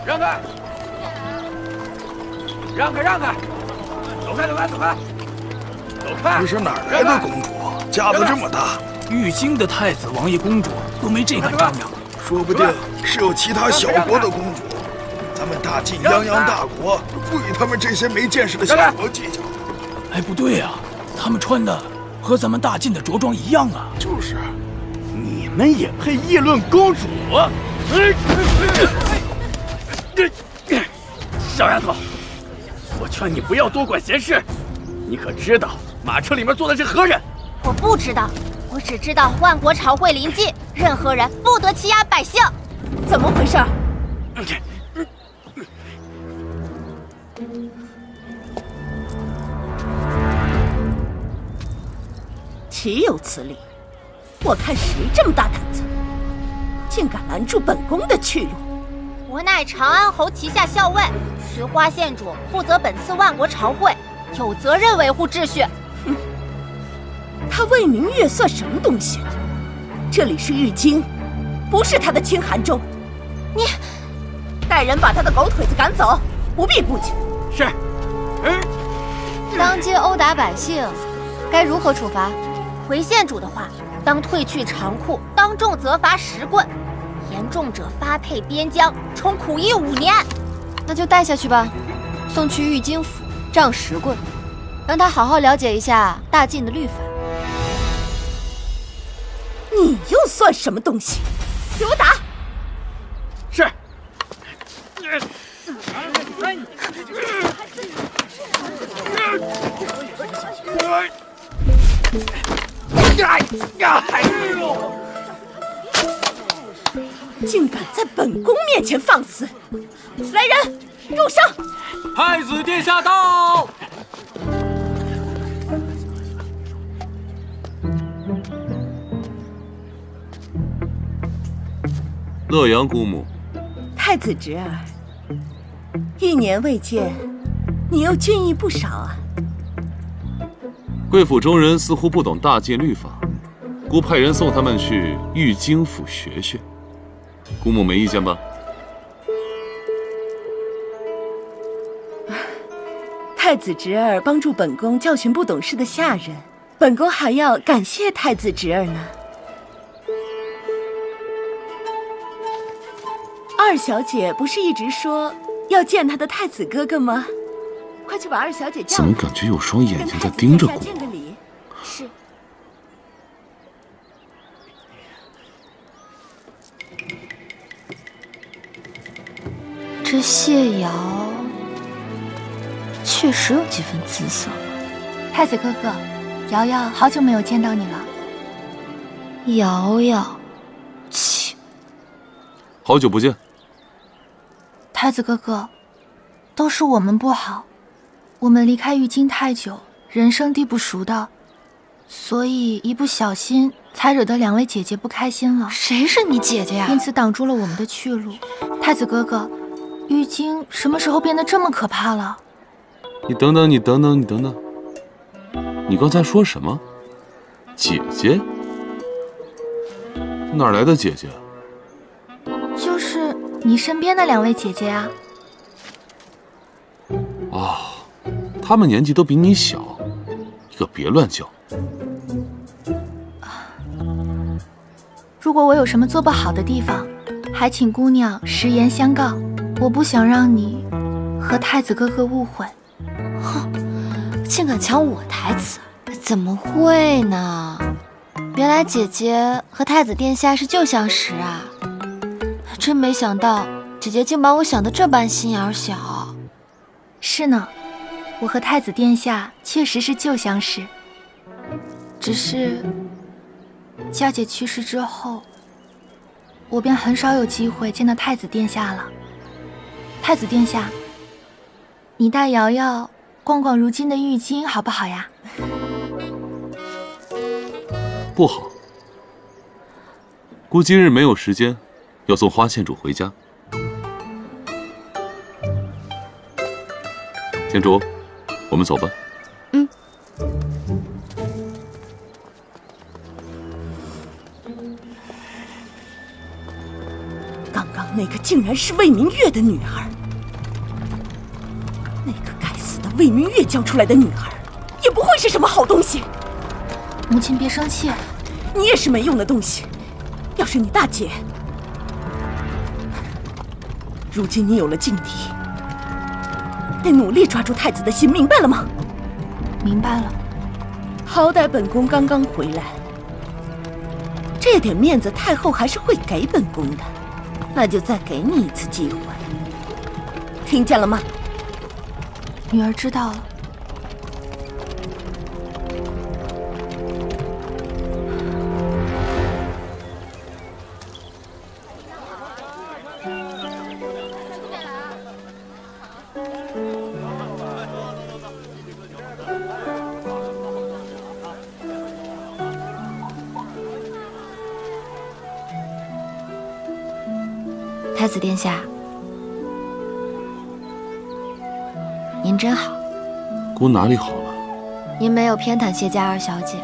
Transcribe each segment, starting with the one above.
让开！让开！让开！走开！走开！走开！走开！这是哪儿来的公主？架子这么大？玉京的太子、王爷、公主都没这般张扬。说不定是有其他小国的公主。咱们大晋泱泱大国，不与他们这些没见识的小国计较。哎，不对呀，他们穿的和咱们大晋的着装一样啊。就是。你们也配议论公主？小丫头，我劝你不要多管闲事。你可知道马车里面坐的是何人？我不知道，我只知道万国朝会临近，任何人不得欺压百姓。怎么回事？岂有此理！我看谁这么大胆子，竟敢拦住本宫的去路！我乃长安侯旗下校尉，随花县主负责本次万国朝会，有责任维护秩序。他魏明月算什么东西？这里是玉京，不是他的清寒州。你带人把他的狗腿子赶走，不必顾忌。是。当今殴打百姓，该如何处罚？回县主的话，当退去长库，当众责罚10棍，严重者发配边疆，充苦役5年。那就带下去吧，送去玉京府杖10棍，让他好好了解一下大晋的律法。你又算什么东西？给我打！是。竟敢在本宫面前放肆！来人，入上！太子殿下到！乐阳姑母，太子侄儿，1年未见，你又俊逸不少啊。贵府中人似乎不懂大晋律法，姑派人送他们去玉京府学学。姑母没意见吧？太子侄儿帮助本宫教训不懂事的下人，本宫还要感谢太子侄儿呢。二小姐不是一直说要见她的太子哥哥吗？快去把二小姐叫来。怎么感觉有双眼睛在盯着姑母？见个礼。是。这谢瑶确实有几分姿色。太子哥哥，瑶瑶好久没有见到你了。瑶瑶，切！好久不见。太子哥哥，都是我们不好，我们离开玉京太久，人生地不熟的，所以一不小心才惹得2位姐姐不开心了。谁是你姐姐呀？因此挡住了我们的去路。太子哥哥，玉京什么时候变得这么可怕了？你等等，你等等，你等等，你刚才说什么？姐姐？哪来的姐姐？就是你身边的2位姐姐啊。哦，她们年纪都比你小，你可别乱叫。如果我有什么做不好的地方，还请姑娘实言相告，我不想让你和太子哥哥误会。哼，竟敢抢我台词，怎么会呢？原来姐姐和太子殿下是旧相识啊！真没想到姐姐竟把我想得这般心眼小。是呢，我和太子殿下确实是旧相识，只是娇姐去世之后，我便很少有机会见到太子殿下了。太子殿下，你带瑶瑶逛逛如今的玉京好不好呀？不好，姑今日没有时间，要送花县主回家。县主，我们走吧。嗯。刚刚那那个竟然是魏明月的女儿。那个该死的魏明月教出来的女儿，也不会是什么好东西。母亲别生气，你也是没用的东西。要是你大姐，如今你有了劲敌，得努力抓住太子的心，明白了吗？明白了。好歹本宫刚刚回来，这点面子太后还是会给本宫的，那就再给你一次机会，听见了吗？女儿知道了。太子殿下，您真好。姑哪里好了？您没有偏袒谢家二小姐，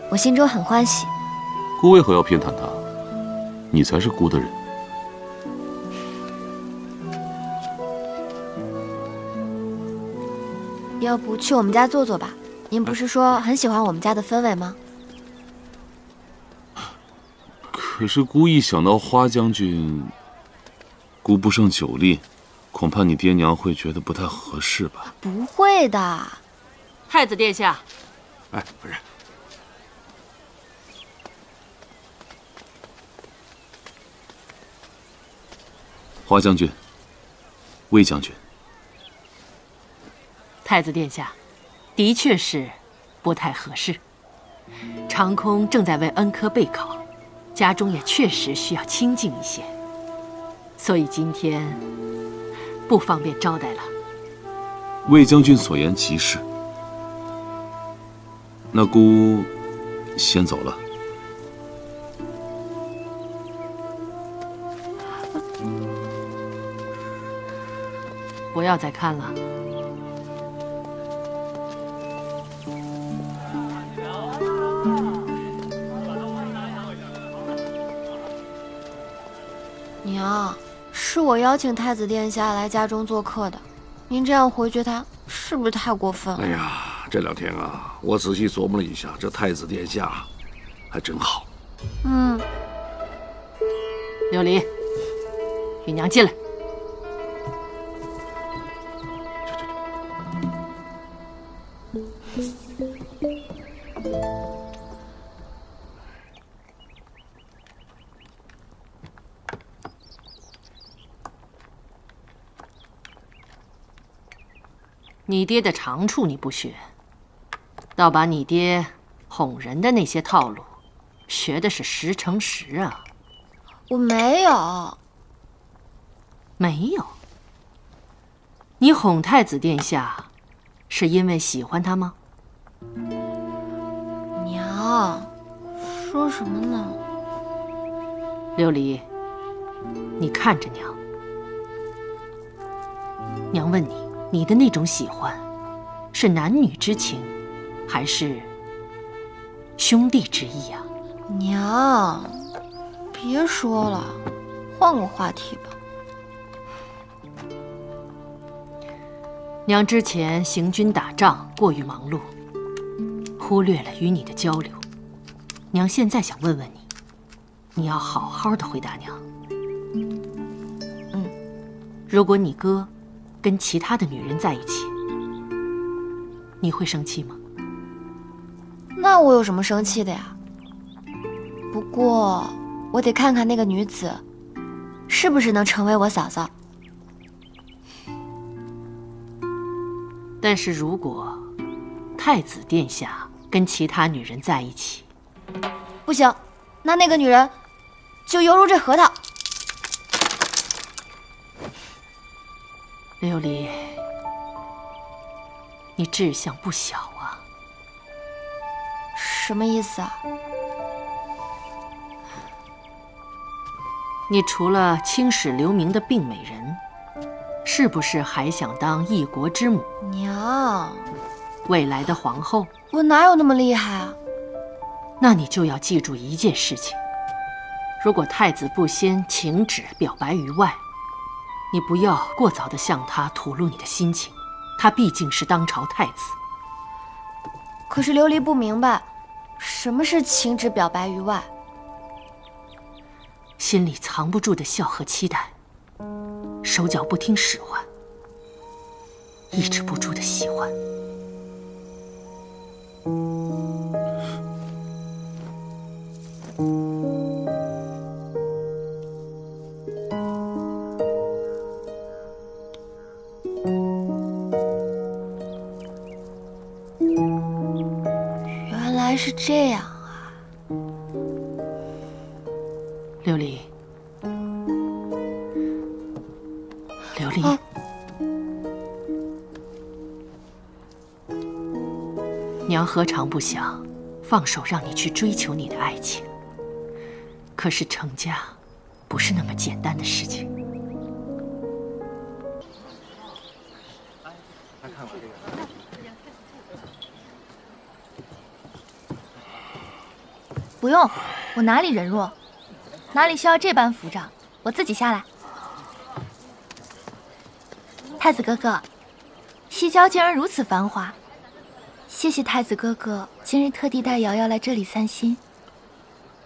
我心中很欢喜。姑为何要偏袒她？你才是姑的人。要不去我们家坐坐吧？您不是说很喜欢我们家的氛围吗？可是姑一想到花将军，姑不胜酒力，恐怕你爹娘会觉得不太合适吧？不会的。太子殿下，哎，夫人，花将军，魏将军，太子殿下，的确是不太合适。长空正在为恩科备考，家中也确实需要清静一些，所以今天不方便招待了。魏将军所言极是，那姑先走了。不要再看了。娘，是我邀请太子殿下来家中做客的，您这样回绝他，是不是太过分了？哎呀，这两天啊，我仔细琢磨了一下，这太子殿下还真好。琉璃，与娘进来。你爹的长处你不学，倒把你爹哄人的那些套路学的是10成10啊！我没有。没有？你哄太子殿下，是因为喜欢他吗？娘，说什么呢？琉璃，你看着娘。娘问你，你的那种喜欢，是男女之情，还是兄弟之意啊？娘，别说了，换个话题吧。娘之前行军打仗过于忙碌，忽略了与你的交流。娘现在想问问你，你要好好的回答娘。如果你哥跟其他的女人在一起，你会生气吗？那我有什么生气的呀？不过我得看看那个女子是不是能成为我嫂嫂。但是如果太子殿下跟其他女人在一起，不行，那个女人就犹如这核桃。琉璃，你志向不小啊。什么意思啊？你除了青史留名的病美人，是不是还想当一国之母？娘，未来的皇后？我哪有那么厉害啊？那你就要记住一件事情：如果太子不先请旨表白于外，你不要过早地向他吐露你的心情，他毕竟是当朝太子。可是琉璃不明白，什么是请旨表白于外？心里藏不住的笑和期待，手脚不听使唤，抑制不住的喜欢。原来是这样啊！琉璃，琉璃。啊娘何尝不想放手让你去追求你的爱情？可是成家不是那么简单的事情。不用，我哪里人弱，哪里需要这般扶着，我自己下来。太子哥哥，西郊竟然如此繁华，谢谢太子哥哥今日特地带瑶瑶来这里散心。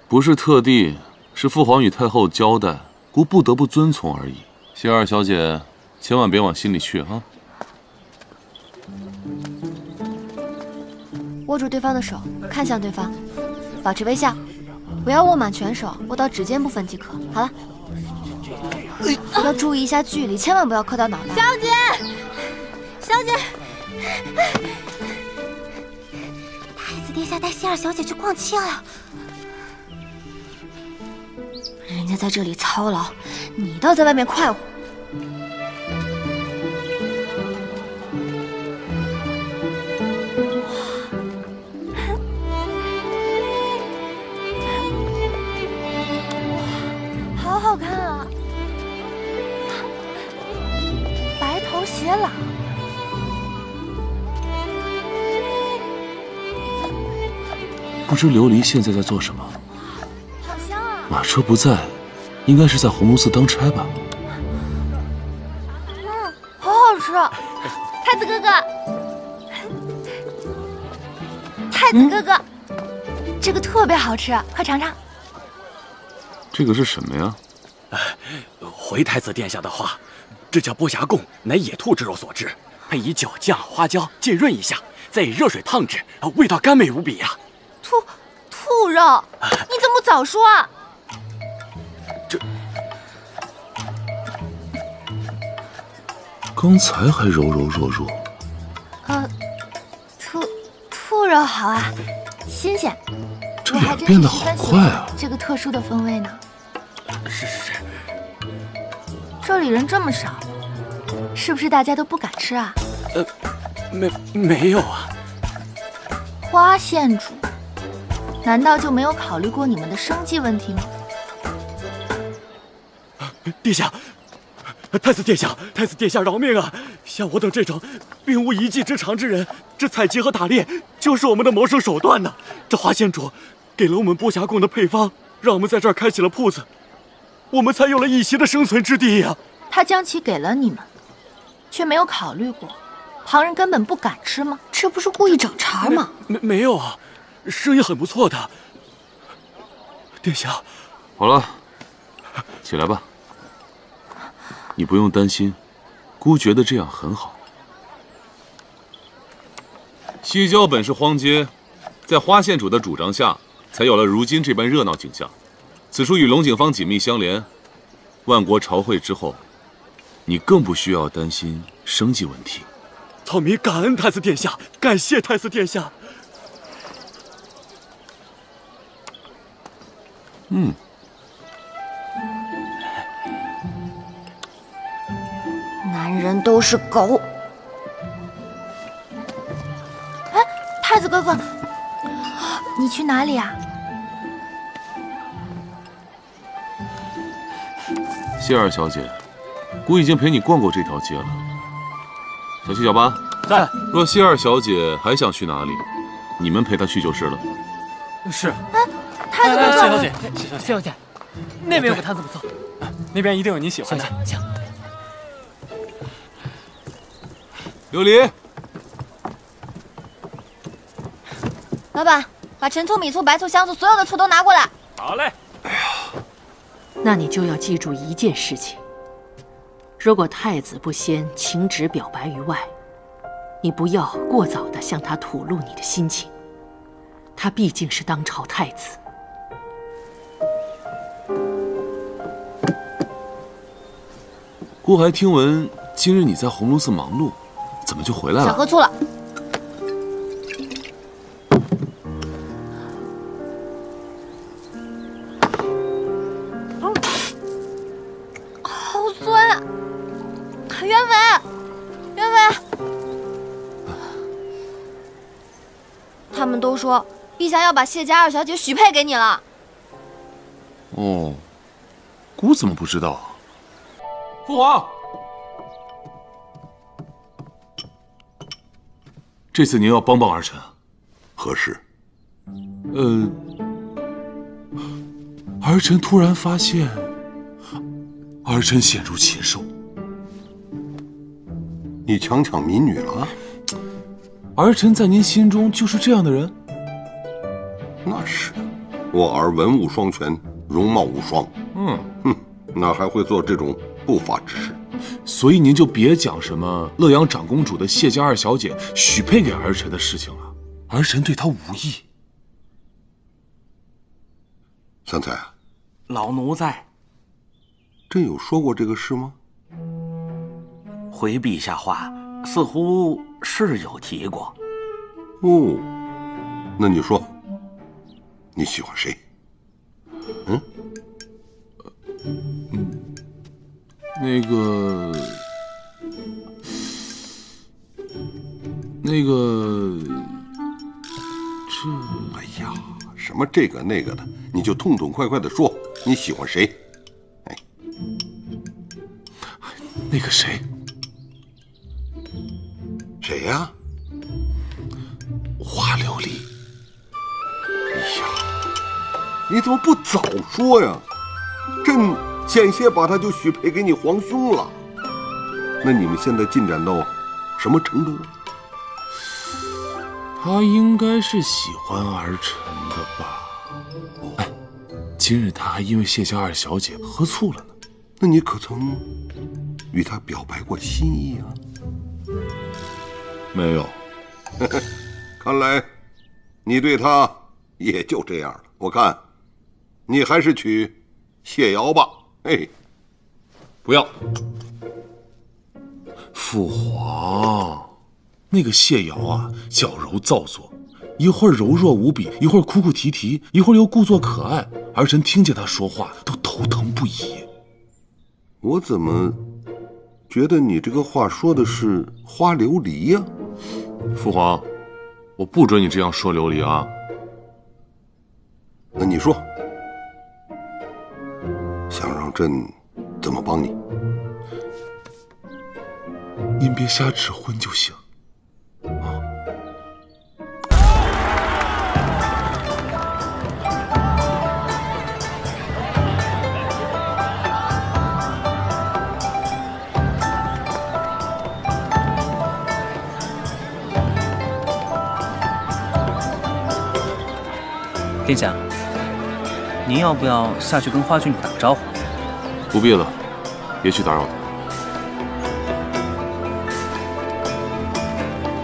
不是特地，是父皇与太后交代，姑不得不遵从而已。谢二小姐，千万别往心里去啊！握住对方的手，看向对方，保持微笑，不要握满全手，握到指尖部分即可。好了，要注意一下距离，千万不要磕到脑袋。小姐，小姐，太子殿下带希儿小姐去逛街了。人家在这里操劳，你倒在外面快活。好好看啊！白头偕老。不知琉璃现在在做什么？好香啊！马车不在，应该是在鸿胪寺当差吧？好好吃！太子哥哥，太子哥哥，这个特别好吃，快尝尝。这个是什么呀？回太子殿下的话，这叫剥虾贡，乃野兔之肉所制，配以酒酱、花椒浸润一下，再以热水烫制，味道甘美无比呀！兔肉，你怎么不早说啊？刚才还柔柔弱弱。兔肉好啊，新鲜。这脸变得好快啊！这个特殊的风味呢？是。这里人这么少，是不是大家都不敢吃啊？没有啊。花县主，难道就没有考虑过你们的生计问题吗？殿下，太子殿下饶命啊！像我等这种并无一技之长之人，这采集和打猎就是我们的谋生手段呢。这花县主给了我们剥虾贡的配方，让我们在这儿开起了铺子，我们才有了一席的生存之地呀。他将其给了你们，却没有考虑过旁人根本不敢吃吗？这不是故意找茬吗？没有啊，生意很不错的。殿下，好了，起来吧。你不用担心，姑觉得这样很好。西郊本是荒街，在花县主的主张下，才有了如今这般热闹景象。此处与龙井坊紧密相连，万国朝会之后，你更不需要担心生计问题。草民感恩太子殿下，感谢太子殿下。男人都是狗。哎，太子哥哥，你去哪里啊？谢二小姐，姑已经陪你逛过这条街了。小七、小八在。若谢二小姐还想去哪里，你们陪她去就是了。是。太子哥哥，谢小姐。那边有个摊子不错，那边一定有你喜欢的。行。琉璃，老板，把陈醋、米醋、白醋、香醋所有的醋都拿过来。好嘞。那你就要记住一件事情：如果太子不先请旨表白于外，你不要过早地向他吐露你的心情。他毕竟是当朝太子。孤还听闻今日你在鸿胪寺忙碌，怎么就回来了？想喝醋了。好酸啊！袁伟，袁伟，他们都说陛下要把谢家二小姐许配给你了。哦，孤怎么不知道啊？父皇，这次您要帮帮儿臣。何事？儿臣突然发现，儿臣陷入禽兽。你强抢民女了？儿臣在您心中就是这样的人？那是，我儿文武双全，容貌无双。哪还会做这种不法之事？所以您就别讲什么乐阳长公主的谢家二小姐许配给儿臣的事情了，儿臣对她无意。香菜，老奴在。朕有说过这个事吗？回陛下话，似乎是有提过。哦，那你说，你喜欢谁？那个，哎呀，什么这个那个的，你就痛痛快快的说你喜欢谁？哎，那个谁？谁呀？花琉璃。哎呀，你怎么不早说呀？朕险些把他就许配给你皇兄了。那你们现在进展到什么程度？他应该是喜欢儿臣的吧？哎，今日他还因为谢家二小姐喝醋了呢。那你可曾与他表白过心意啊？没有。看来你对他也就这样了。我看你还是娶谢瑶吧。哎，不要。父皇，那个谢瑶啊，矫揉造作，一会儿柔弱无比，一会儿哭哭啼啼，一会儿又故作可爱，儿臣听见他说话都头疼不已。我怎么觉得你这个话说的是花琉璃呀？父皇，我不准你这样说琉璃啊。那你说，想让朕怎么帮你？您别瞎指挥就行。殿下，您要不要下去跟花郡主打个招呼？不必了，别去打扰他。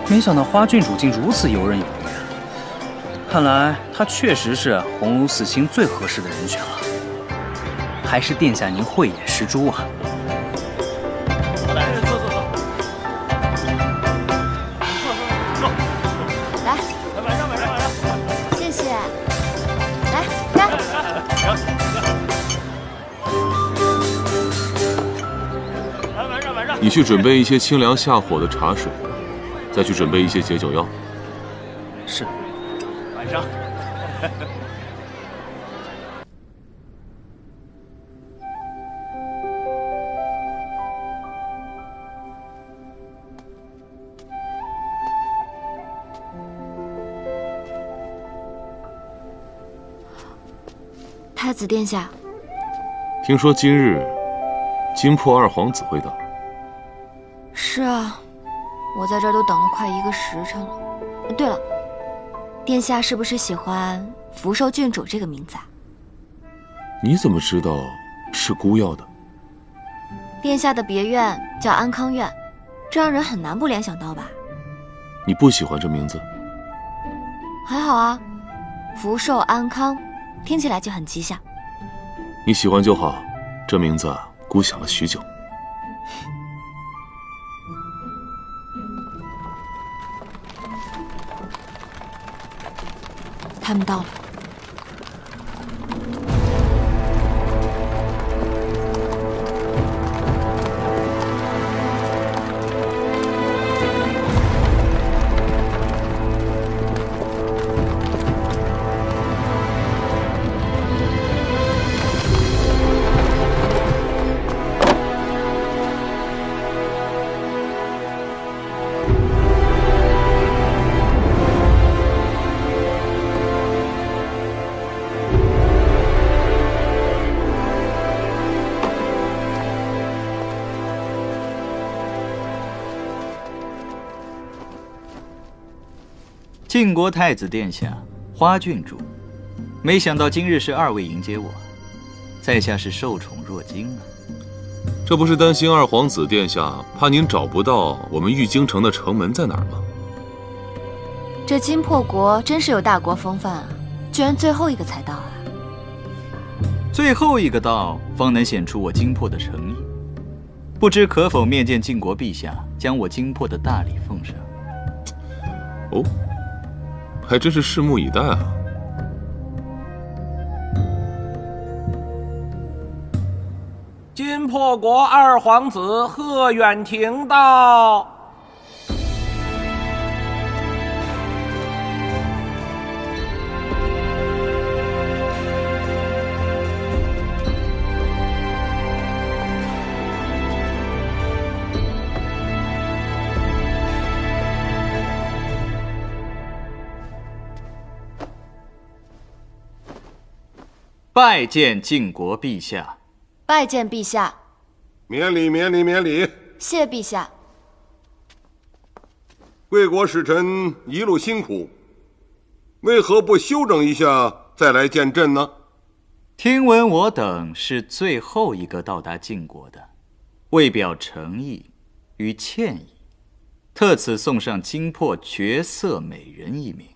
没想到花郡主竟如此游刃有余，看来她确实是鸿胪寺卿最合适的人选了。还是殿下您慧眼识珠啊！来，坐。来，晚上。谢谢。来，干。晚上。你去准备一些清凉下火的茶水，再去准备一些解酒药。是。晚上。太子殿下，听说今日金破二皇子会到。是啊，我在这儿都等了快1个时辰了。对了，殿下是不是喜欢福寿郡主这个名字啊？你怎么知道是姑要的？殿下的别院叫安康院，这让人很难不联想到吧？你不喜欢这名字？还好啊，福寿安康，听起来就很吉祥。你喜欢就好，这名字姑想了许久。他们到了。晋国太子殿下，花郡主，没想到今日是2位迎接我，在下是受宠若惊啊。这不是担心二皇子殿下怕您找不到我们玉京城的城门在哪儿吗？这金破国真是有大国风范啊，居然最后一个才到啊！最后一个到，方能显出我金破的诚意。不知可否面见晋国陛下，将我金破的大礼奉上？哦，还真是拭目以待啊！金破国二皇子贺远亭到。拜见晋国陛下。拜见陛下。免礼，免礼，免礼。谢陛下。贵国使臣一路辛苦，为何不休整一下再来见朕呢？听闻我等是最后一个到达晋国的，为表诚意与歉意，特此送上金破绝色美人一名。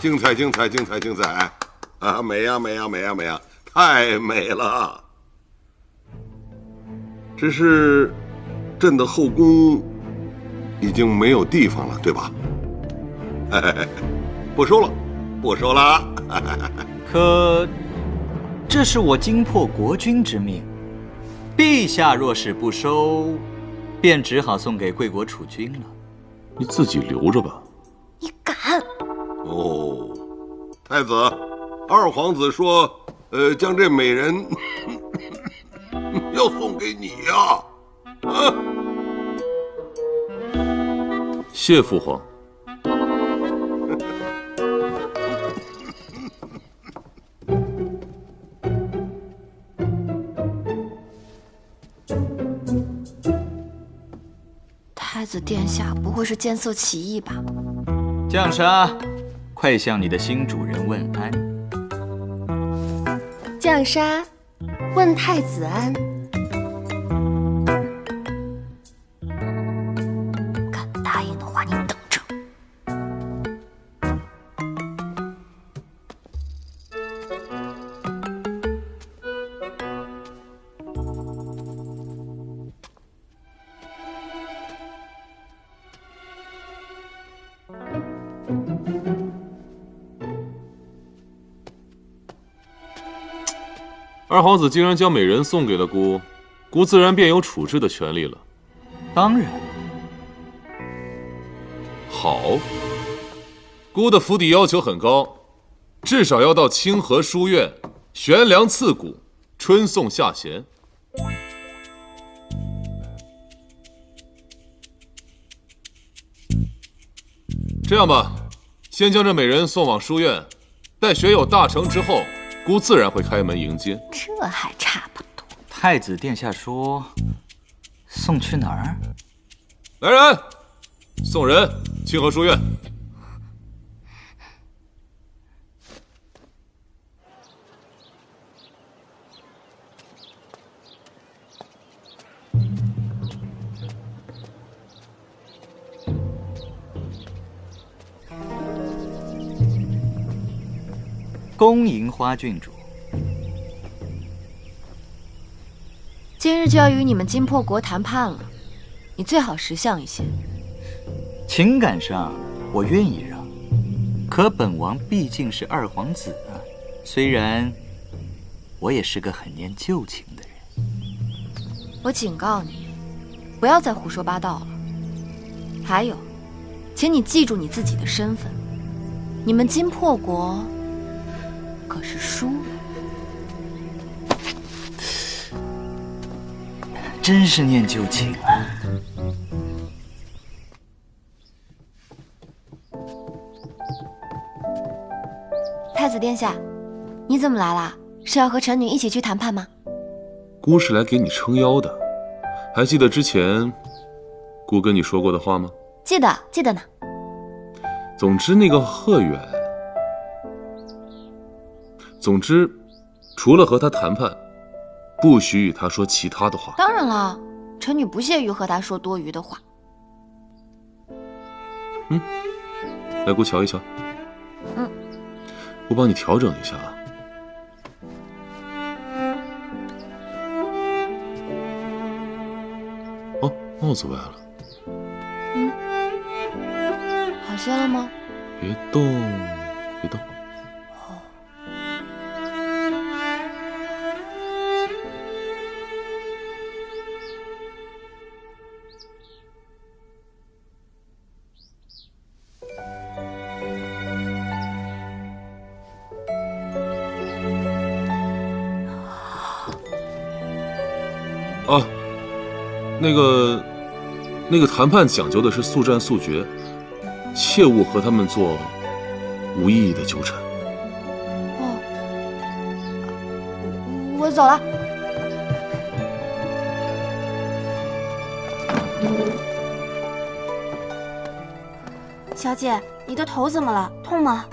精彩，精彩，精彩，精彩！啊，美呀，美呀，美呀，美呀，太美了！只是朕的后宫已经没有地方了，对吧？不收了，不收了。可这是我金破国君之命，陛下若是不收，便只好送给贵国储君了。你自己留着吧。你敢？哦，太子，二皇子说，将这美人要送给你呀！啊！谢父皇。太子殿下不会是见色起意吧？绛纱，快向你的新主人问安。绛纱，问太子安。敢答应的话，你等着。二皇子既然将美人送给了孤，孤自然便有处置的权利了。当然。好，孤的府邸要求很高，至少要到清河书院悬梁刺股，春送下弦。这样吧，先将这美人送往书院，待学有大成之后，孤自然会开门迎接。这还差不多。太子殿下说，送去哪儿？来人，送人清河书院。恭迎花郡主。今日就要与你们金破国谈判了，你最好识相一些。情感上我愿意让，可本王毕竟是二皇子啊。虽然我也是个很念旧情的人。我警告你，不要再胡说八道了。还有，请你记住你自己的身份，你们金破国可是输了。真是念旧情啊！太子殿下，你怎么来啦？是要和臣女一起去谈判吗？孤是来给你撑腰的，还记得之前孤跟你说过的话吗？记得，记得呢。总之，那个贺远，除了和他谈判，不许与他说其他的话。当然了，臣女不屑于和他说多余的话。来，姑瞧一瞧。我帮你调整一下啊。哦，帽子歪了。好些了吗？别动，别动。啊，那个谈判讲究的是速战速决，切勿和他们做无意义的纠缠。我走了。小姐，你的头怎么了？痛吗？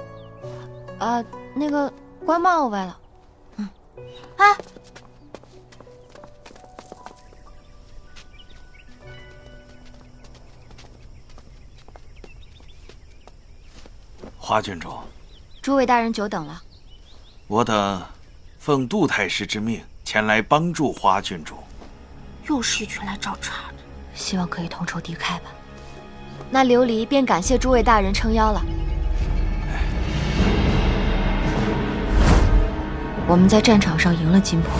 那个官帽歪了。花郡主，诸位大人久等了。我等奉杜太师之命前来帮助花郡主。又是一群来找茬的，希望可以同仇敌忾吧。那琉璃便感谢诸位大人撑腰了。我们在战场上赢了金破，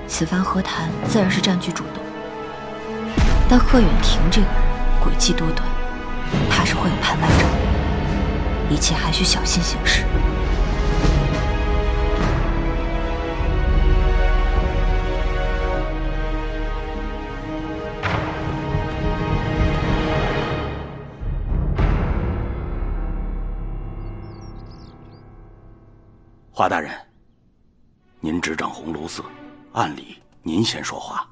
此番和谈自然是占据主动。但贺远亭这个人诡计多端，怕是会有盘外招。一切还需小心行事。花大人，您执掌红炉寺，按理您先说话。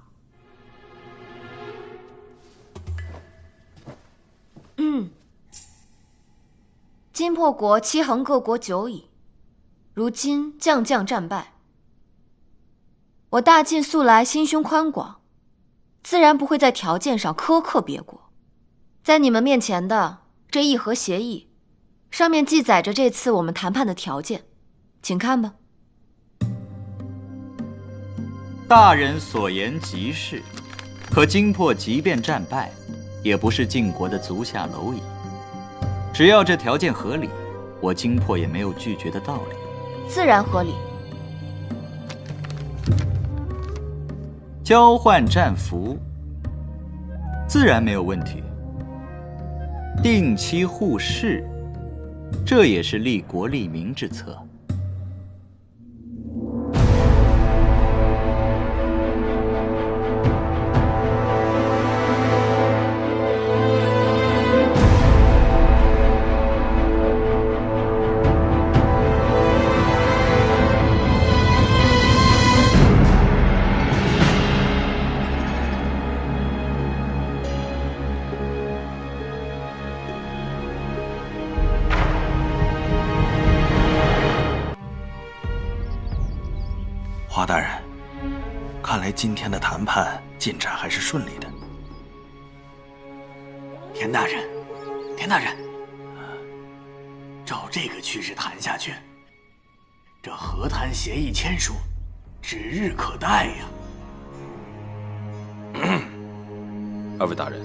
金破国欺横各国久矣，如今将将战败，我大晋素来心胸宽广，自然不会在条件上苛刻别国。在你们面前的这议和协议，上面记载着这次我们谈判的条件，请看吧。大人所言极是，可金破即便战败，也不是晋国的足下蝼蚁。只要这条件合理，我金破也没有拒绝的道理。自然合理。交换战俘，自然没有问题。定期互市，这也是利国利民之策。华大人，看来今天的谈判进展还是顺利的。田大人，田大人，照这个趋势谈下去，这和谈协议签署指日可待呀。二位大人，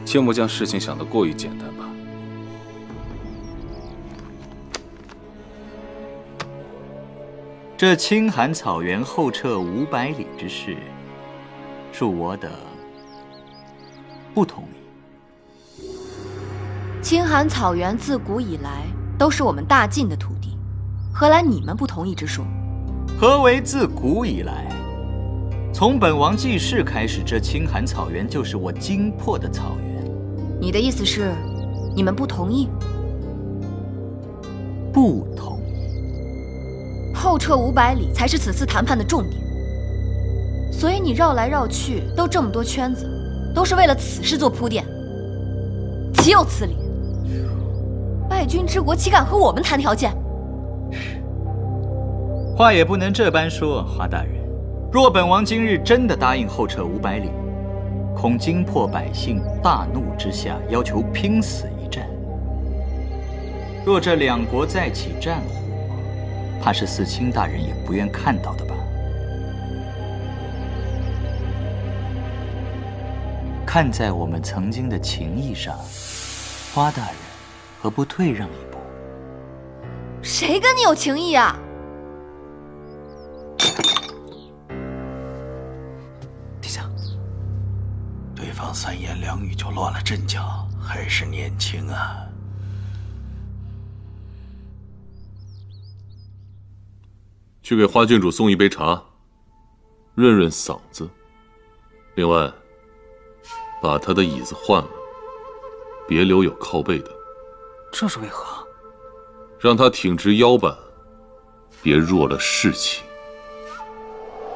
切莫将事情想得过于简单吧。这青寒草原后撤500里之事，恕我等不同意。青寒草原自古以来都是我们大晋的土地，何来你们不同意之说？何为自古以来？从本王记事开始，这青寒草原就是我精魄的草原。你的意思是，你们不同意？不同意。后撤500里才是此次谈判的重点，所以你绕来绕去兜这么多圈子，都是为了此事做铺垫，岂有此理！败军之国岂敢和我们谈条件？话也不能这般说，华大人。若本王今日真的答应后撤500里，恐惊破百姓大怒之下，要求拼死一战。若这两国再起战火，怕是四卿大人也不愿看到的吧？看在我们曾经的情谊上，花大人何不退让一步？谁跟你有情谊啊？殿下，对方3言2语就乱了阵脚，还是年轻啊。去给花郡主送一杯茶，润润嗓子。另外，把他的椅子换了，别留有靠背的。这是为何？让他挺直腰板，别弱了士气。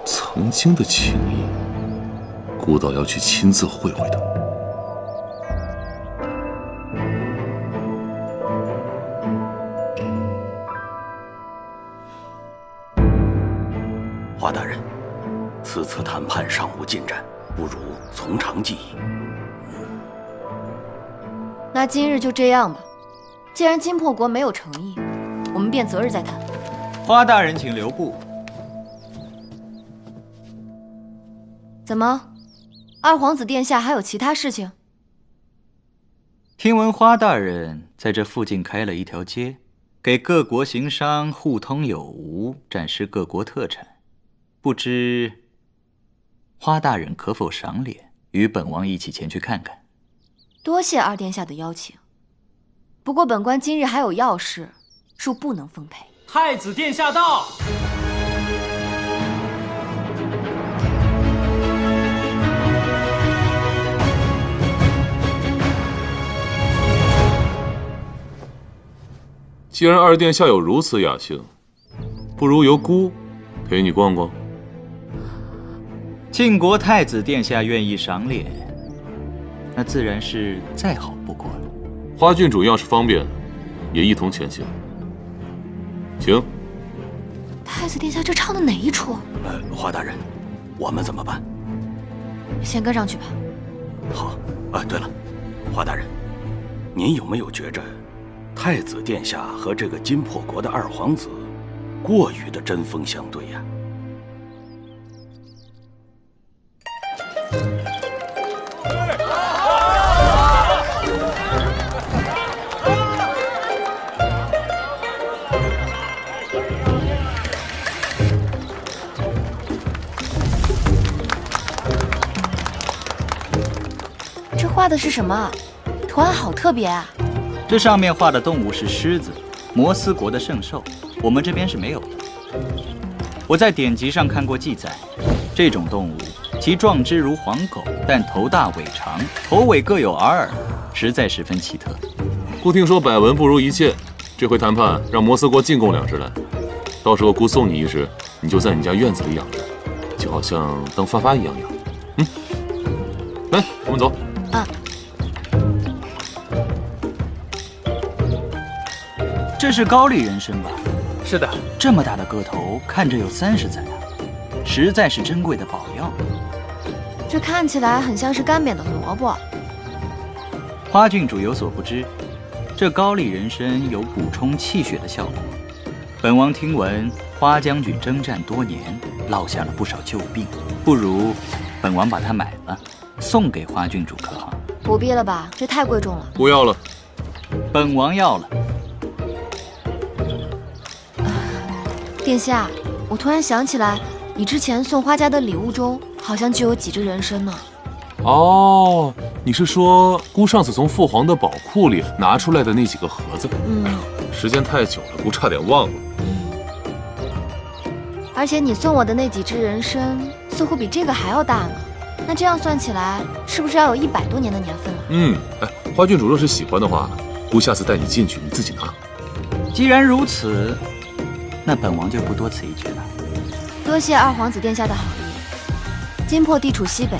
曾经的情谊，孤岛要去亲自会会他。华大人，此次谈判尚无进展，不如从长计议。那今日就这样吧。既然金破国没有诚意，我们便择日再谈。花大人，请留步。怎么，二皇子殿下还有其他事情？听闻花大人在这附近开了一条街，给各国行商互通有无，展示各国特产。不知花大人可否赏脸，与本王一起前去看看？多谢二殿下的邀请，不过本官今日还有要事，恕不能奉陪。太子殿下到。既然二殿下有如此雅兴，不如由孤陪你逛逛。晋国太子殿下愿意赏脸，那自然是再好不过了。花郡主要是方便，也一同前行。请。太子殿下这唱的哪一出？花大人，我们怎么办？先跟上去吧。好。对了，花大人，您有没有觉着太子殿下和这个金破国的二皇子过于的针锋相对呀？这画的是什么？图案好特别啊！这上面画的动物是狮子，摩斯国的圣兽，我们这边是没有的。我在典籍上看过记载，这种动物其壮之如黄狗，但头大尾长，头尾各有耳，实在十分奇特。姑听说百闻不如一见，这回谈判让摩斯国进贡2只来，到时候姑送你1只，你就在你家院子里养着，就好像当发发一样养。来，我们走。啊。这是高丽人参吧？是的，这么大的个头，看着有30载啊，实在是珍贵的宝药。这看起来很像是干煸的萝卜。花郡主有所不知，这高丽人参有补充气血的效果。本王听闻花将军征战多年，落下了不少旧病，不如本王把它买了，送给花郡主可好？不必了吧，这太贵重了。不要了。本王要了。殿下，我突然想起来，你之前送花家的礼物中好像就有几只人参呢。哦，你是说姑上次从父皇的宝库里拿出来的那几个盒子？时间太久了，姑差点忘了。而且你送我的那几只人参似乎比这个还要大呢。那这样算起来，是不是要有100多年的年份了？花郡主若是喜欢的话，姑下次带你进去，你自己拿。既然如此，那本王就不多此一举了。多谢二皇子殿下的好意。金魄地处西北，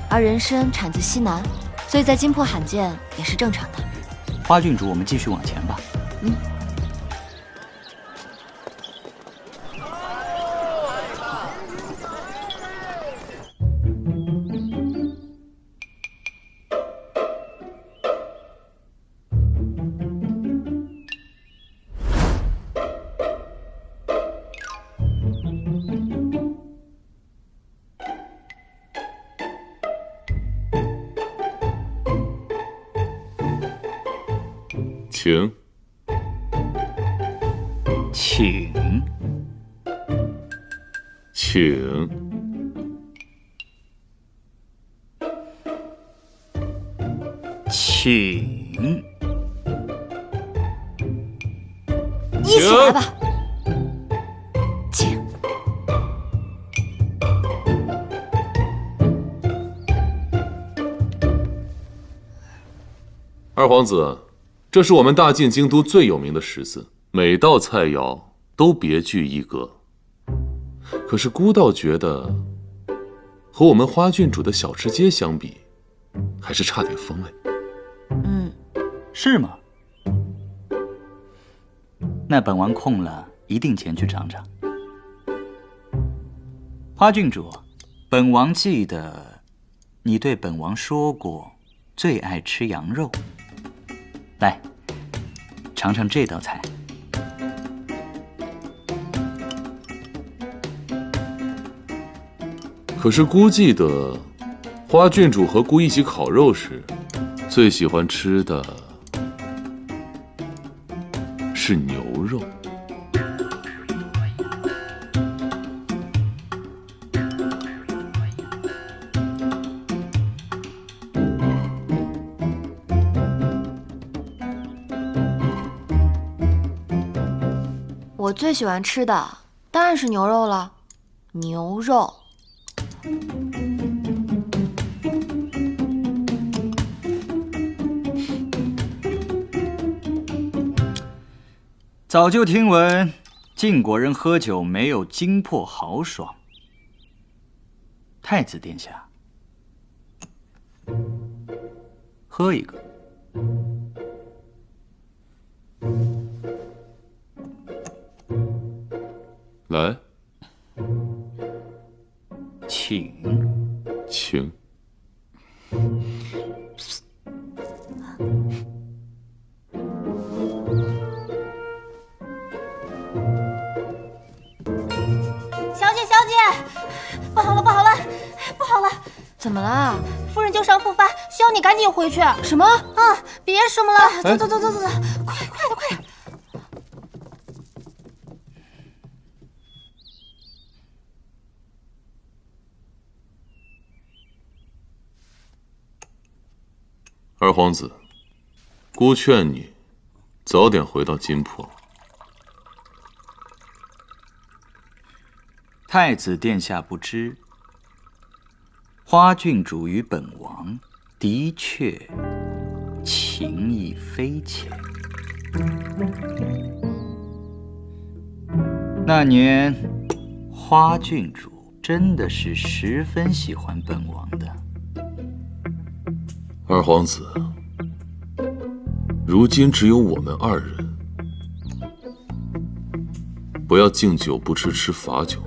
而人参产自西南，所以在金魄罕见也是正常的。花郡主，我们继续往前吧。请。一起来吧。请。二皇子，这是我们大晋京都最有名的食肆，每道菜肴都别具一格。可是孤倒觉得，和我们花郡主的小吃街相比，还是差点风味。是吗？那本王空了，一定前去尝尝。花郡主，本王记得你对本王说过，最爱吃羊肉。来，尝尝这道菜。可是孤记得，花郡主和孤一起烤肉时，最喜欢吃的是牛肉。我最喜欢吃的当然是牛肉了，牛肉。早就听闻晋国人喝酒没有精魄豪爽。太子殿下，喝一个。来，请。小姐，不好了，不好了，不好了！怎么了？夫人旧伤复发，需要你赶紧回去。什么？别什么了，走，快点！二皇子，孤劝你早点回到金魄。太子殿下不知，花郡主与本王的确情谊匪浅。那年，花郡主真的是十分喜欢本王的。二皇子，如今只有我们2人，不要敬酒不吃吃罚酒。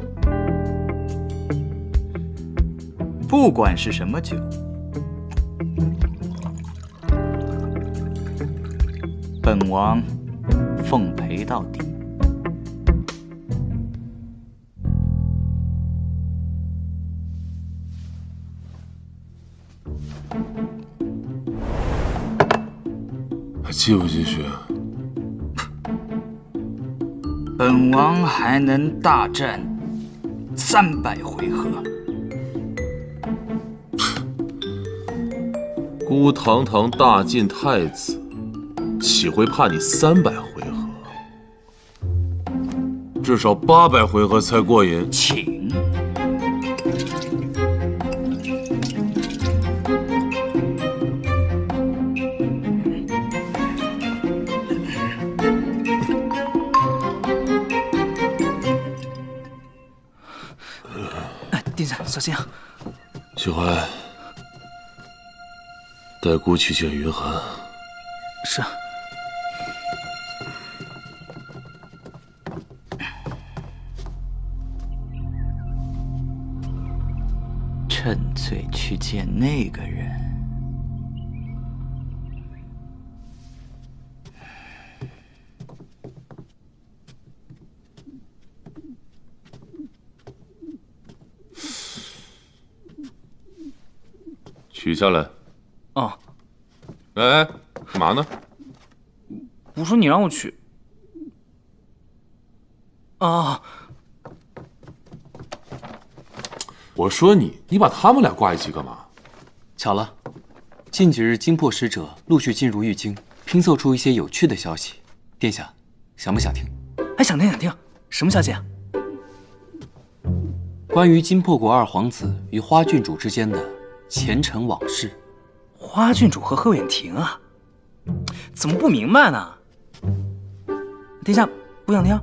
不管是什么酒，本王奉陪到底。还继不继续？本王还能大战300回合。孤堂堂大晋太子，岂会怕你300回合？至少800回合才过瘾。请。殿下，小心啊！徐怀，带孤去见云寒。是。趁醉去见那个人。取下来。哦。哎，干嘛呢？我说你让我取。啊！我说你把他们俩挂一起干嘛？巧了，近几日金魄使者陆续进入玉京，拼凑出一些有趣的消息。殿下，想不想听？哎，想听想听。什么消息啊？关于金魄国2皇子与花郡主之间的前尘往事。花郡主和贺远亭啊？怎么不明白呢？殿下不想听？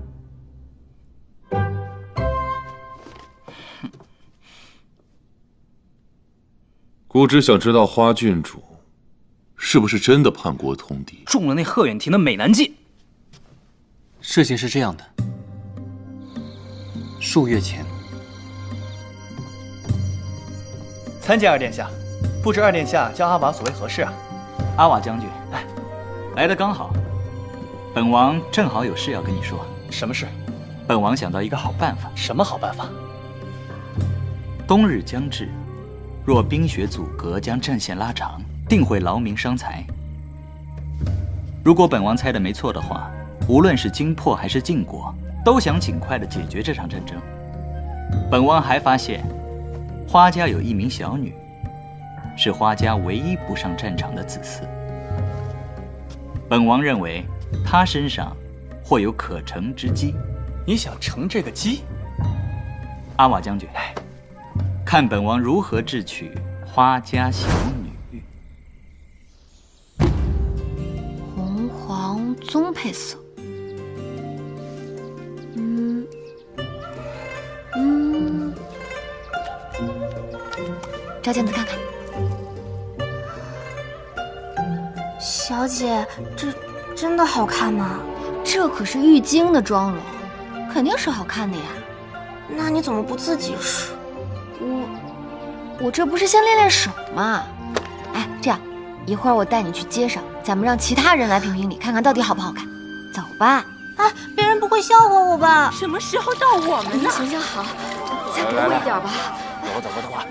孤只想知道花郡主是不是真的叛国通敌，中了那贺远亭的美男计。事情是这样的，数月前，参见二殿下，不知二殿下叫阿瓦所为何事啊？阿瓦将军，来得刚好，本王正好有事要跟你说。什么事？本王想到一个好办法。什么好办法？冬日将至，若冰雪阻隔将战线拉长，定会劳民伤财。如果本王猜的没错的话，无论是金魄还是晋国，都想尽快的解决这场战争。本王还发现，花家有一名小女，是花家唯一不上战场的子嗣。本王认为，她身上或有可乘之机。你想乘这个机？阿瓦将军，看本王如何智取花家小女。红黄棕配色。照镜子看看。小姐，这真的好看吗？这可是玉京的妆容，肯定是好看的呀。那你怎么不自己试？我这不是先练练手吗？哎，这样，一会儿我带你去街上，咱们让其他人来评评理，看看到底好不好看。走吧。哎，别人不会笑话我吧？什么时候到我们呢？行行好，再给我一点吧。等会儿。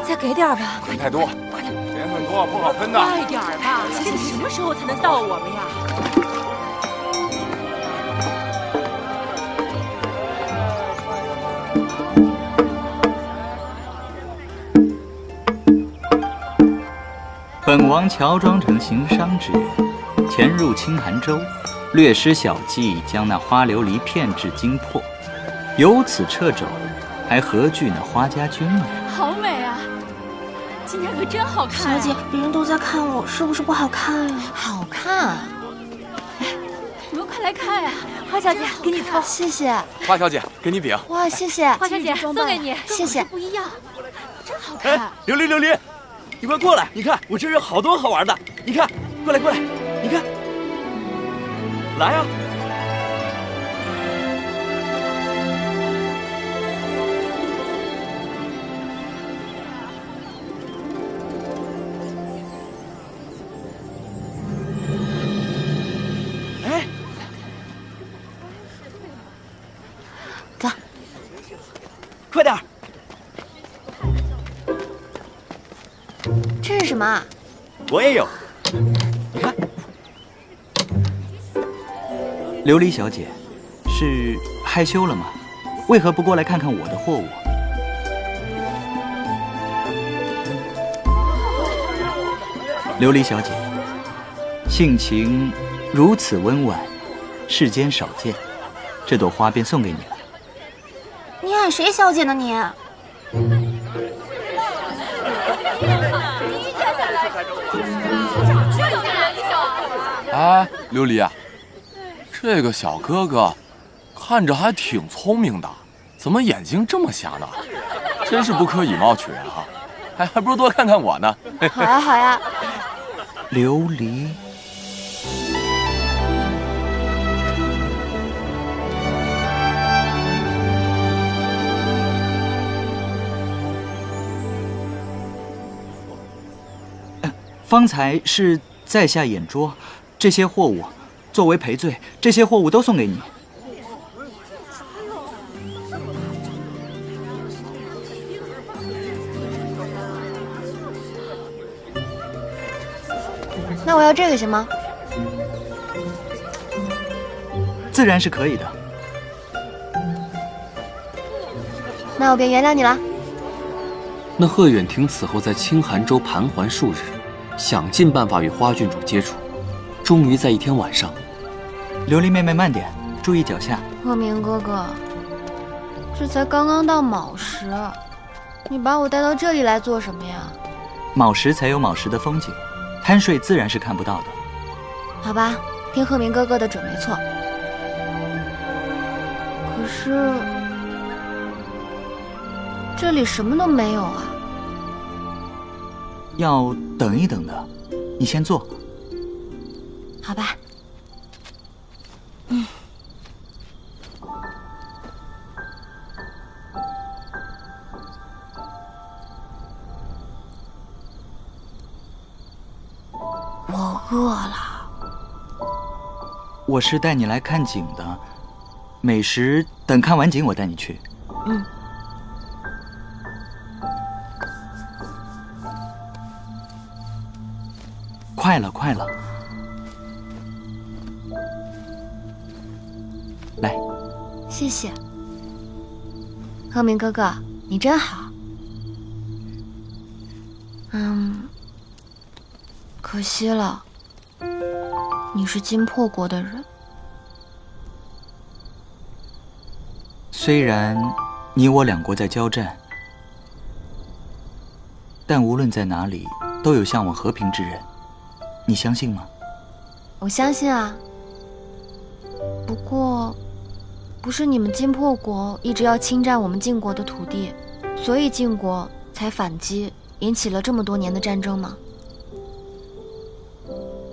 再给点吧。人太多，快点，人很多不好分的。快点吧，这什么时候才能到我们呀？本王乔装成行商之人，潜入清寒州，略施小计，将那花琉璃骗至金魄，由此撤走，还何惧那花家军呢？好美啊！今天可真好看小姐，别人都在看我，是不是不好看呀？好看。你们快来看呀！花小姐，给你凑。谢谢。花小姐，给你饼。哇，谢谢。花小姐，送给你。谢谢。不一样，真好看。琉璃，琉璃，你快过来！你看我这儿有好多好玩的。你看，过来，过来，你看，来啊！快点儿！这是什么啊？我也有。你看，琉璃小姐，是害羞了吗？为何不过来看看我的货物？琉璃小姐，性情如此温婉，世间少见，这朵花便送给你了。你喊谁小姐呢你？哎，琉璃啊，这个小哥哥看着还挺聪明的，怎么眼睛这么瞎呢？真是不可以貌取人啊！还不如多看看我呢。好呀好呀。琉璃。方才是在下眼拙，这些货物作为赔罪，这些货物都送给你。那我要这个行吗？自然是可以的。那我便原谅你了。那贺远亭此后在清寒州盘桓数日，想尽办法与花郡主接触，终于在一天晚上。琉璃妹妹慢点，注意脚下。鹤鸣哥哥，这才刚刚到卯时，你把我带到这里来做什么呀？卯时才有卯时的风景，贪睡自然是看不到的。好吧，听鹤鸣哥哥的准没错。可是这里什么都没有啊。要等一等的，你先坐。好吧。我饿了。我是带你来看景的，美食等看完景我带你去。嗯。快了，快了。来，谢谢。鹤鸣哥哥，你真好。可惜了，你是金破国的人。虽然你我两国在交战，但无论在哪里，都有向往和平之人。你相信吗？我相信啊。不过，不是你们金破国一直要侵占我们晋国的土地，所以晋国才反击，引起了这么多年的战争吗？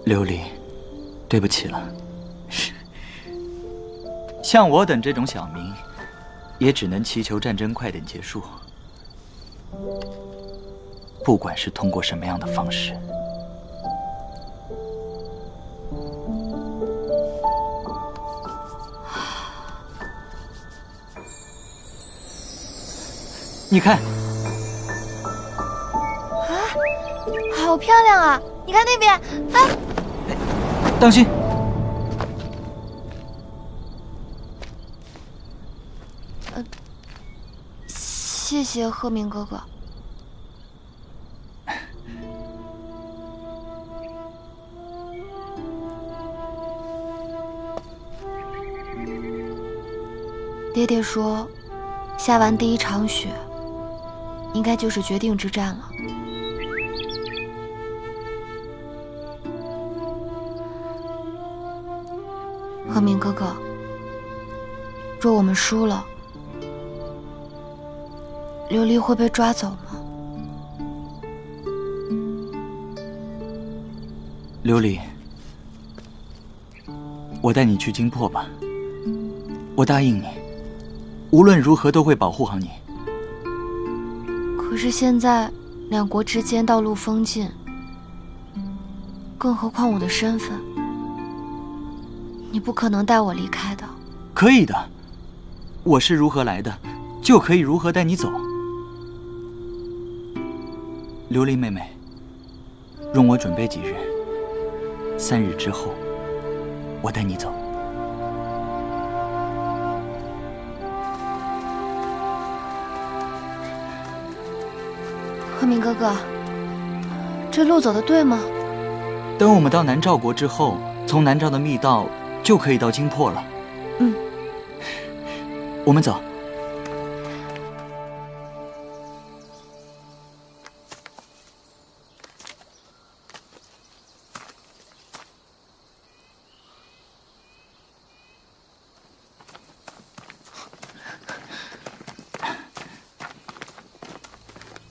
琉璃，对不起了。像我等这种小民，也只能祈求战争快点结束，不管是通过什么样的方式。你看，啊，好漂亮啊！你看那边，啊！当心！谢谢鹤鸣哥哥。爹爹说，下完第一场雪，应该就是决定之战了。鹤鸣哥哥，若我们输了，琉璃会被抓走吗？琉璃，我带你去京破吧。我答应你，无论如何都会保护好你。可是现在两国之间道路封禁，更何况我的身份，你不可能带我离开的。可以的，我是如何来的，就可以如何带你走。琉璃妹妹，容我准备几日，3日之后，我带你走。鹤鸣哥哥，这路走得对吗？等我们到南诏国之后，从南诏的密道就可以到京破了。嗯，我们走。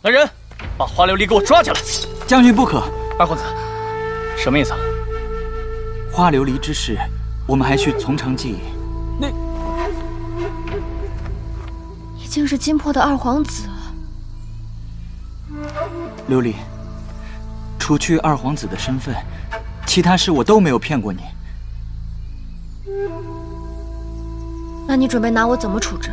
来人，把花琉璃给我抓起来！将军不可。二皇子，什么意思啊？花琉璃之事，我们还需从长计议。已经是金破的二皇子了。琉璃，除去二皇子的身份，其他事我都没有骗过你。那你准备拿我怎么处置？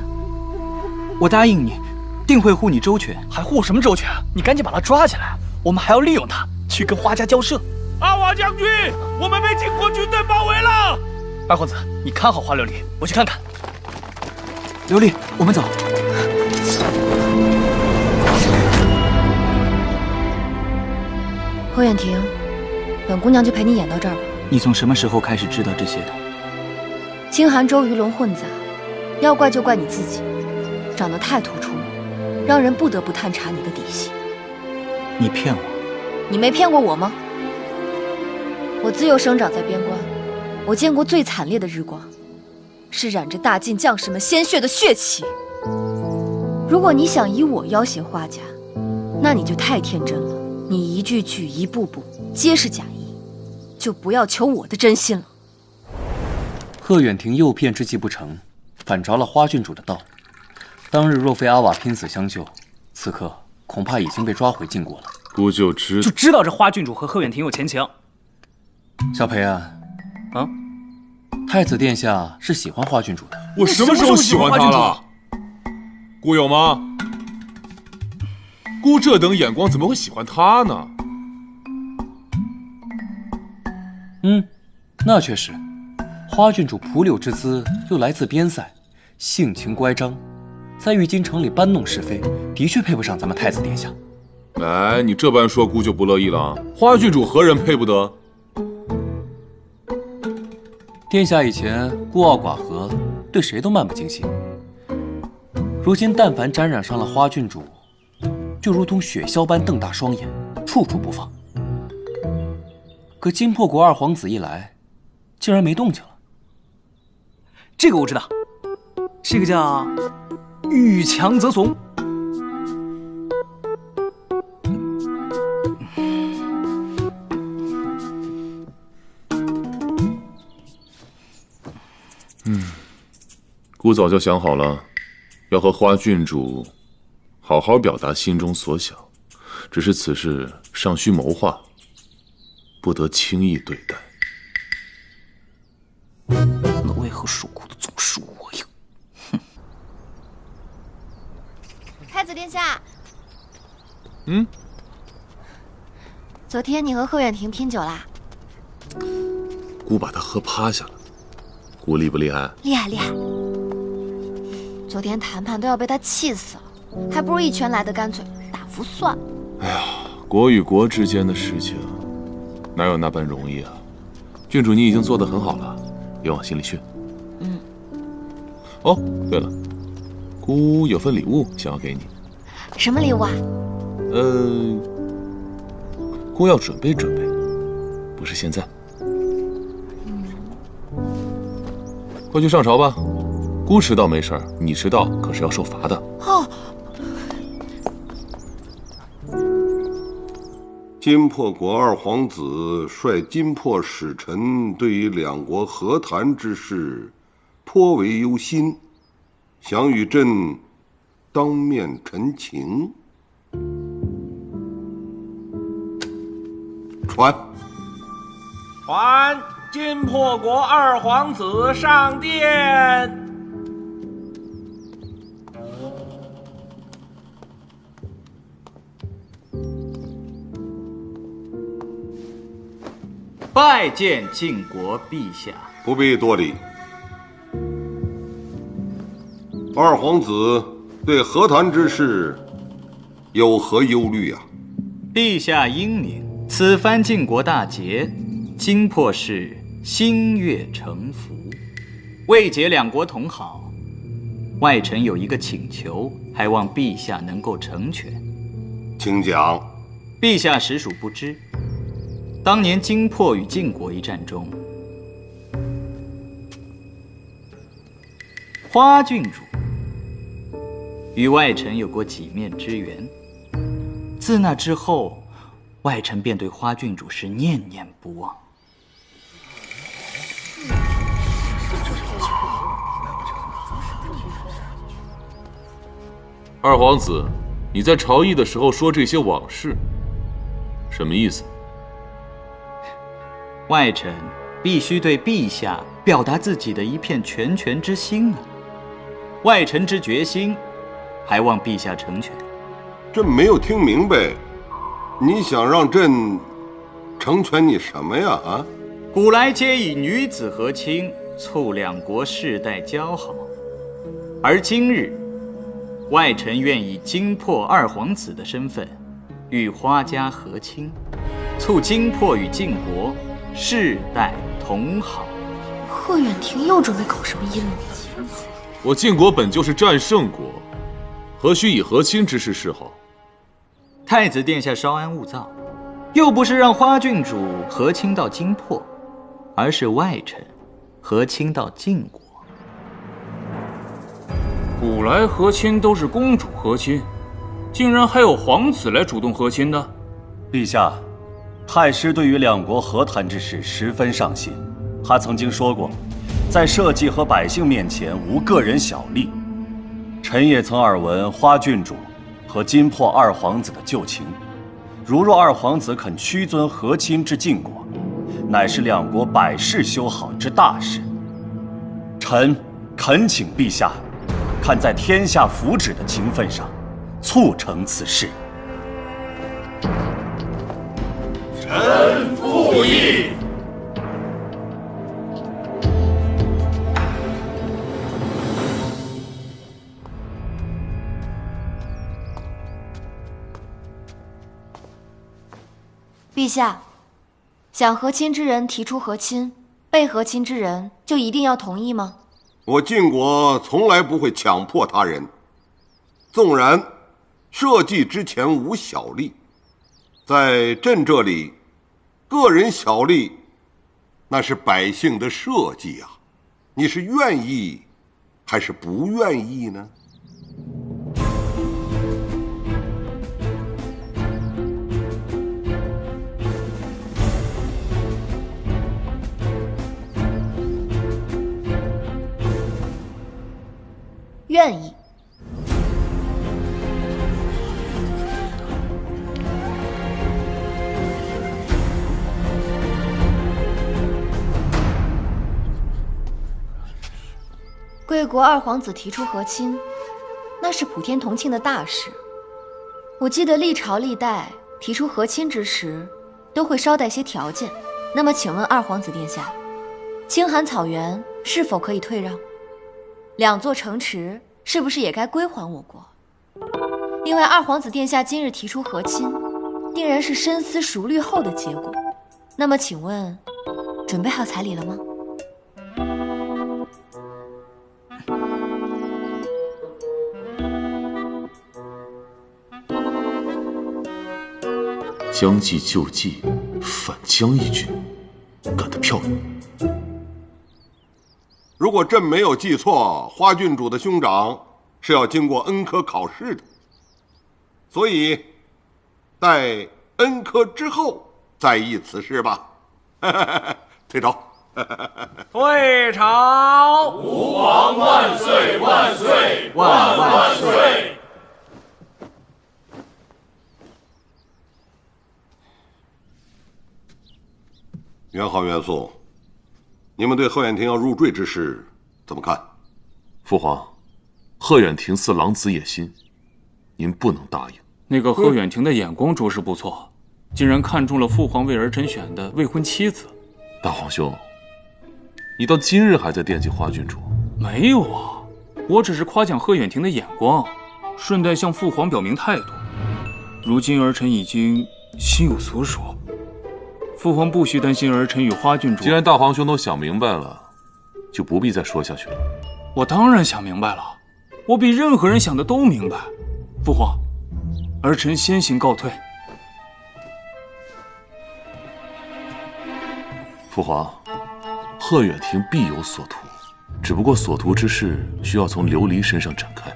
我答应你，定会护你周全。还护什么周全？你赶紧把他抓起来，我们还要利用他去跟花家交涉。阿瓦将军，我们被金国军队包围了。二皇子，你看好花琉璃，我去看看。琉璃，我们走。侯远亭，本姑娘就陪你演到这儿吧。你从什么时候开始知道这些的？青寒州鱼龙混杂，要怪就怪你自己，长得太突出了，让人不得不探查你的底细。你骗我？你没骗过我吗？我自幼生长在边关，我见过最惨烈的日光，是染着大晋将士们鲜血的血旗。如果你想以我要挟花家，那你就太天真了。你一句句、一步步，皆是假意，就不要求我的真心了。贺远亭诱骗之计不成，反着了花郡主的道。当日若非阿瓦拼死相救，此刻恐怕已经被抓回晋国了。姑就知道这花郡主和贺远亭有前情。小裴啊，太子殿下是喜欢花郡主的。我什么时候喜欢她了？姑有吗？姑这等眼光怎么会喜欢她呢？那确实。花郡主蒲柳之姿，又来自边塞，性情乖张，在玉京城里搬弄是非，的确配不上咱们太子殿下。哎，你这般说，姑就不乐意了。花郡主何人配不得？殿下以前孤傲寡合，对谁都漫不经心。如今但凡沾染上了花郡主，就如同雪橇般瞪大双眼，处处不放。可金破国二皇子一来，竟然没动静了。这个我知道，这个叫遇强则怂。姑早就想好了，要和花郡主好好表达心中所想，只是此事尚需谋划，不得轻易对待。那为何受苦的总是我呀？哼！太子殿下，昨天你和贺远亭拼酒啦？姑把他喝趴下了，姑厉不厉害？厉害厉害！昨天谈判都要被他气死了，还不如一拳来得干脆，打服算了。哎呀，国与国之间的事情，哪有那般容易啊？郡主，你已经做得很好了，别往心里去。哦，对了，姑有份礼物想要给你。什么礼物啊？姑要准备准备，不是现在。快去上朝吧，姑迟到没事儿，你迟到可是要受罚的。哦。金破国二皇子率金破使臣对于两国和谈之事颇为忧心，想与朕当面陈情。传金破国二皇子上殿。拜见晋国陛下。不必多礼。二皇子对和谈之事有何忧虑啊？陛下英明，此番晋国大捷，金破氏心悦诚服，为结两国同好，外臣有一个请求，还望陛下能够成全。请讲。陛下实属不知，当年金破与晋国一战中，花郡主与外臣有过几面之缘。自那之后，外臣便对花郡主是念念不忘。二皇子，你在朝议的时候说这些往事，什么意思？外臣必须对陛下表达自己的一片拳拳之心啊！外臣之决心，还望陛下成全。朕没有听明白，你想让朕成全你什么呀？啊！古来皆以女子和亲，促两国世代交好，而今日，外臣愿以金破二皇子的身份，与花家和亲，促金破与晋国世代同好。贺远亭又准备搞什么阴谋？我晋国本就是战胜国，何须以和亲之事示好？太子殿下稍安勿躁，又不是让花郡主和亲到金破，而是外臣和亲到晋国。古来和亲都是公主和亲，竟然还有皇子来主动和亲的。陛下，太师对于两国和谈之事十分上心，他曾经说过，在社稷和百姓面前无个人小利。臣也曾耳闻花郡主和金破二皇子的旧情，如若二皇子肯屈尊和亲至晋国，乃是两国百世修好之大事。臣恳请陛下，看在天下福祉的情分上，促成此事。臣附议。陛下，想和亲之人提出和亲，被和亲之人就一定要同意吗？我晋国从来不会强迫他人，纵然社稷之前无小利，在朕这里，个人小利那是百姓的社稷啊，你是愿意还是不愿意呢？愿意。贵国二皇子提出和亲，那是普天同庆的大事。我记得历朝历代提出和亲之时，都会捎带些条件。那么，请问二皇子殿下，青函草原是否可以退让？两座城池是不是也该归还我国？另外，二皇子殿下今日提出和亲，定然是深思熟虑后的结果。那么，请问，准备好彩礼了吗？将计就计，反将一军，干得漂亮！如果朕没有记错，花郡主的兄长是要经过恩科考试的，所以待恩科之后再议此事吧。退朝。退朝！吾皇万岁万岁万万岁！元好元肃，你们对贺远亭要入赘之事怎么看？父皇，贺远亭似狼子野心，您不能答应。那个贺远亭的眼光着实不错，竟然看中了父皇为儿臣选的未婚妻子。大皇兄，你到今日还在惦记花郡主？没有啊，我只是夸奖贺远亭的眼光，顺带向父皇表明态度。如今儿臣已经心有所属，父皇不需担心儿臣与花郡主。既然大皇兄都想明白了，就不必再说下去了。我当然想明白了，我比任何人想的都明白。父皇，儿臣先行告退。父皇，贺远亭必有所图，只不过所图之事需要从琉璃身上展开，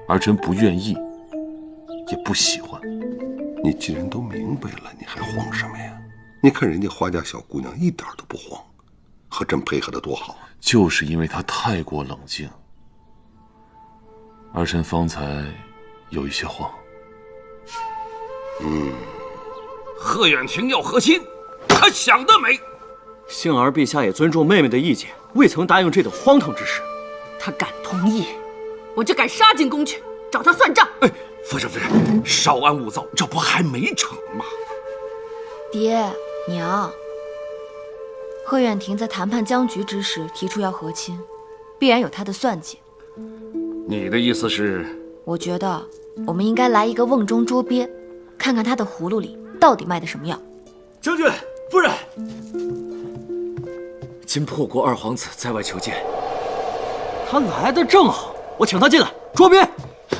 儿臣不愿意，也不喜欢。你既然都明白了，你还慌什么呀？你看人家花家小姑娘一点都不慌，和朕配合的多好。就是因为她太过冷静，儿臣方才有一些慌。贺远亭要和亲，他想得美。幸而陛下也尊重妹妹的意见，未曾答应这等荒唐之事。他敢同意，我就敢杀进宫去找他算账。夫人，稍安勿躁，这不还没成吗？爹娘，贺远亭在谈判僵局之时提出要和亲，必然有他的算计。你的意思是？我觉得我们应该来一个瓮中捉鳖，看看他的葫芦里到底卖的什么药。将军夫人，今破国二皇子在外求见，他来的正好，我请他进来捉鳖。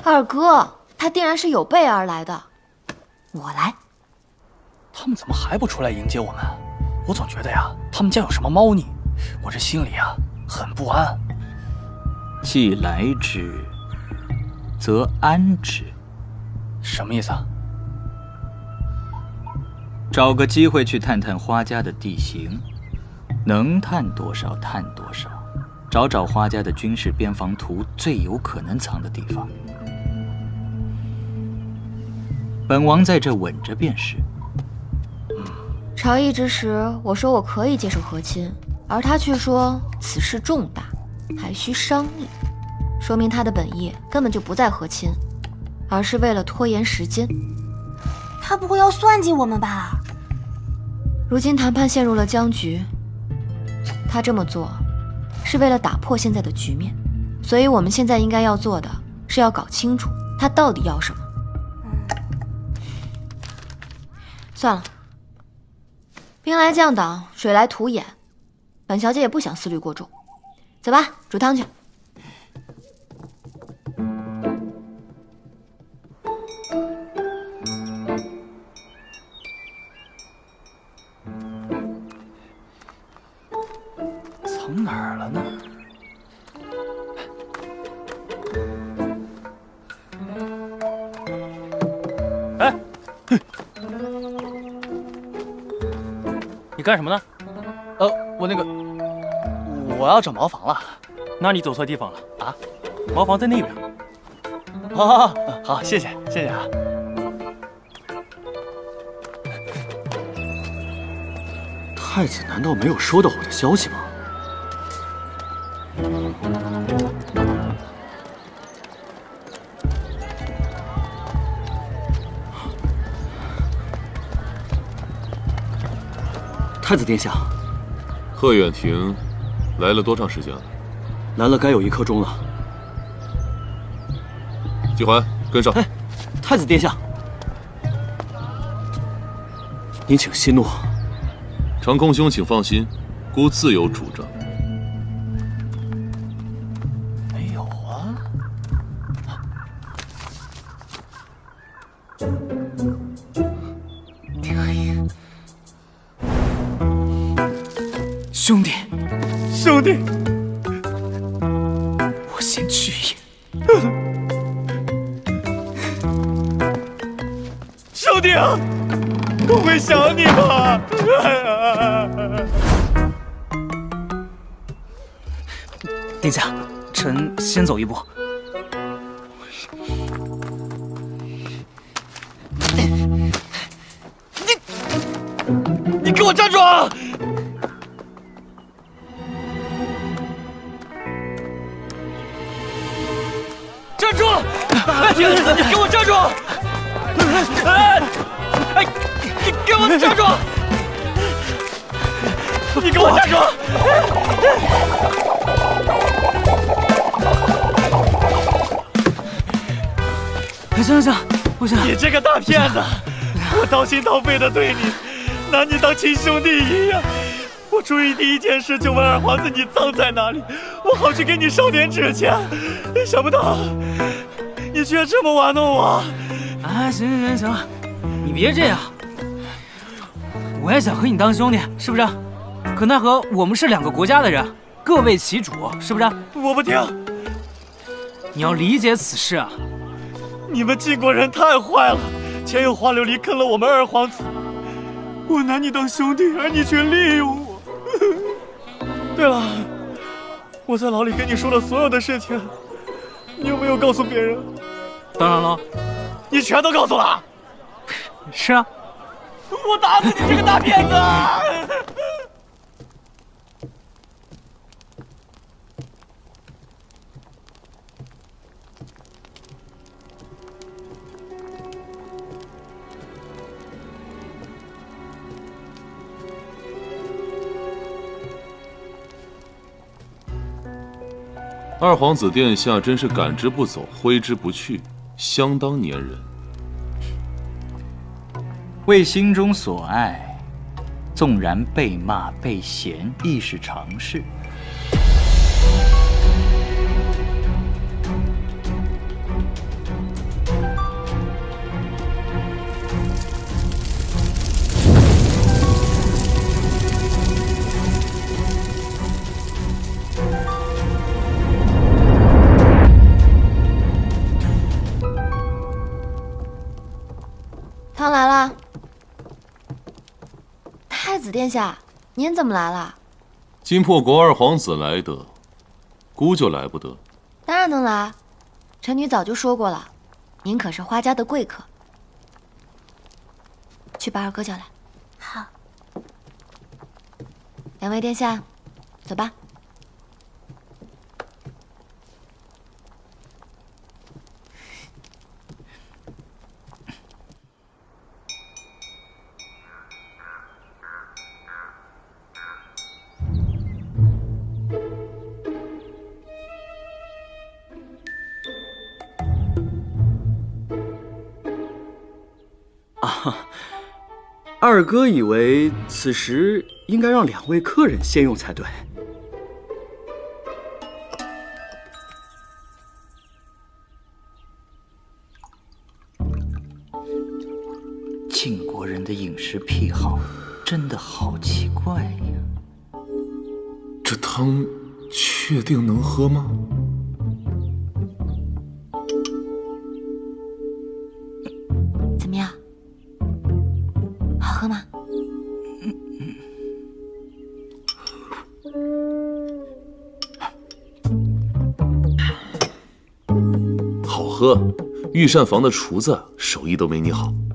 二哥，他定然是有备而来的，我来。他们怎么还不出来迎接我们？我总觉得呀，他们家有什么猫腻，我这心里呀很不安。既来之，则安之。什么意思啊？找个机会去探探花家的地形，能探多少探多少，找找花家的军事边防图最有可能藏的地方。本王在这稳着便是。朝议之时，我说我可以接受和亲，而他却说此事重大，还需商议，说明他的本意根本就不在和亲，而是为了拖延时间。他不会要算计我们吧？如今谈判陷入了僵局，他这么做是为了打破现在的局面，所以我们现在应该要做的是要搞清楚他到底要什么。算了，兵来将挡，水来土掩，本小姐也不想思虑过重。走吧，煮汤去。藏哪儿了呢？哎，你干什么呢？我那个，我要找茅房了。那你走错地方了啊！茅房在那边。好，谢谢啊。太子难道没有收到我的消息吗？太子殿下，贺远亭来了多长时间了？来了该有1刻钟了。季环，跟上。太子殿下，您请息怒。长空兄，请放心，孤自有主张。没有啊。哎兄弟，兄弟，我先去也。兄弟啊，我会想你的。殿下，臣先走一步。你给我站住啊！站住！停！你给我站住！哎，你给我站住！你给我站住！行，不行！你这个大骗子！我掏心掏肺的对你，拿你当亲兄弟一样。我出于第一件事就问二皇子你葬在哪里，我好去给你烧点纸钱。想不到你居然这么玩弄我！啊，行，你别这样。我也想和你当兄弟，是不是？可奈何我们是两个国家的人，各为其主，是不是？我不听。你要理解此事啊！你们晋国人太坏了，前有花琉璃坑了我们二皇子，我拿你当兄弟，而你却利用我。对了，我在牢里跟你说了所有的事情，你有没有告诉别人？当然了，你全都告诉了。是啊，我打死你这个大骗子！二皇子殿下真是赶之不走，挥之不去，相当粘人。为心中所爱，纵然被骂被嫌，亦是常事。汤来了。太子殿下，您怎么来了？金破国二皇子来得，孤就来不得。当然能来，臣女早就说过了，您可是花家的贵客。去把二哥叫来。好。两位殿下，走吧。二哥以为此时应该让两位客人先用才对。晋国人的饮食癖好真的好奇怪呀！这汤确定能喝吗？怎么样？好喝吗？好喝，御膳房的厨子手艺都没你好。